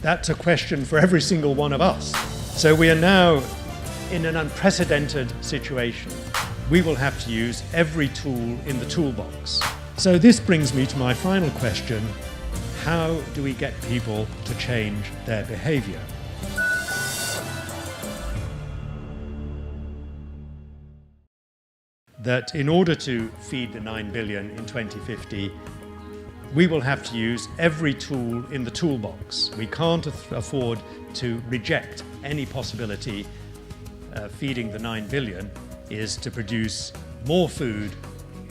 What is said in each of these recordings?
That's a question for every single one of us. So we are now in an unprecedented situation. We will have to use every tool in the toolbox. So this brings me to my final question. How do we get people to change their behavior? That in order to feed the 9 billion in 2050, we will have to use every tool in the toolbox. We can't afford to reject any possibility. Feeding the 9 billion is to produce more food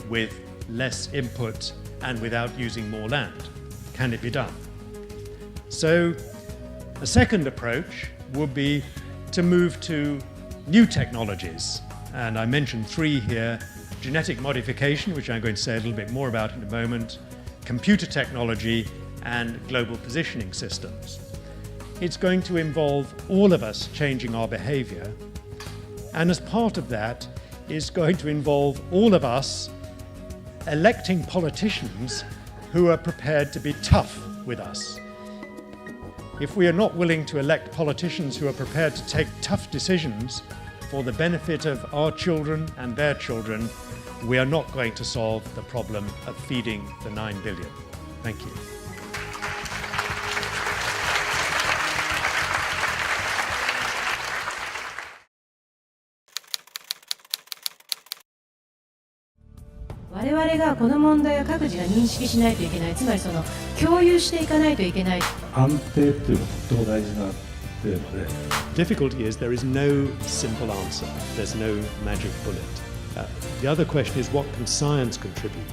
with less input and without using more land. Can it be done? So a second approach would be to move to new technologies. And I mentioned 3 here: genetic modification, which I'm going to say a little bit more about in a moment, computer technology, and global positioning systems. It's going to involve all of us changing our behavior, and as part of that is going to involve all of us electing politicians who are prepared to be tough with us. If we are not willing to elect politicians who are prepared to take tough decisions for the benefit of our children and their children, we are not going to solve the problem of feeding the 9 billion. Thank you. 我々がこの問題を各自が認識しないといけない、つまりその共有していかないといけない。安定というのはとても大事なテーマで。Difficulty is there is no simple answer. There's no magic bullet. The other question is, what can science contribute?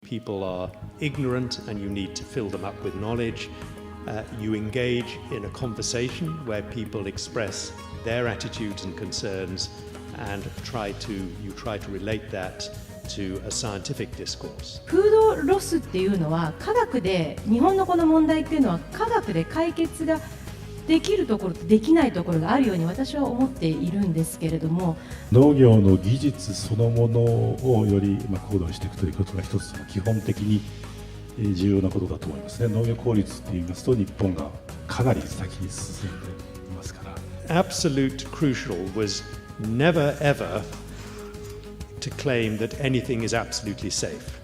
People are ignorant and you need to fill them up with knowledge. You engage in a conversation where people express their attitudes and concerns and you try to relate that to a scientific discourse. フードロスっていうのは科学で、日本のこの問題っていうのは科学で解決ができるところとできないところがあるように私は思っているんですけれども、農業の技術そのものをより高度にしていくということが一つ基本的に重要なことだと思いますね。農業効率って言いますと日本がかなり先に進んでいますから。Absolute crucial was never ever to claim that anything is absolutely safe,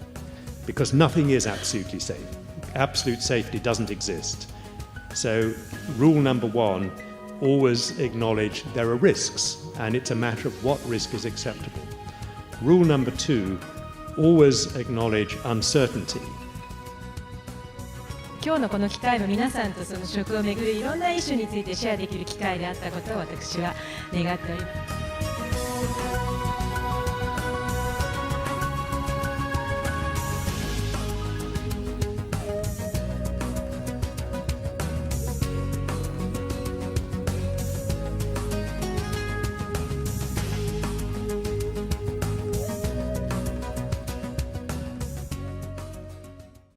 because nothing is absolutely safe. Absolute safety doesn't exist. So rule number 1, always acknowledge there are risks, and it's a matter of what risk is acceptable. Rule number 2, always acknowledge uncertainty. 今日のこの機会も皆さんとその食をめぐるいろんなイシューについてシェアできる機会であったことを私は願っております。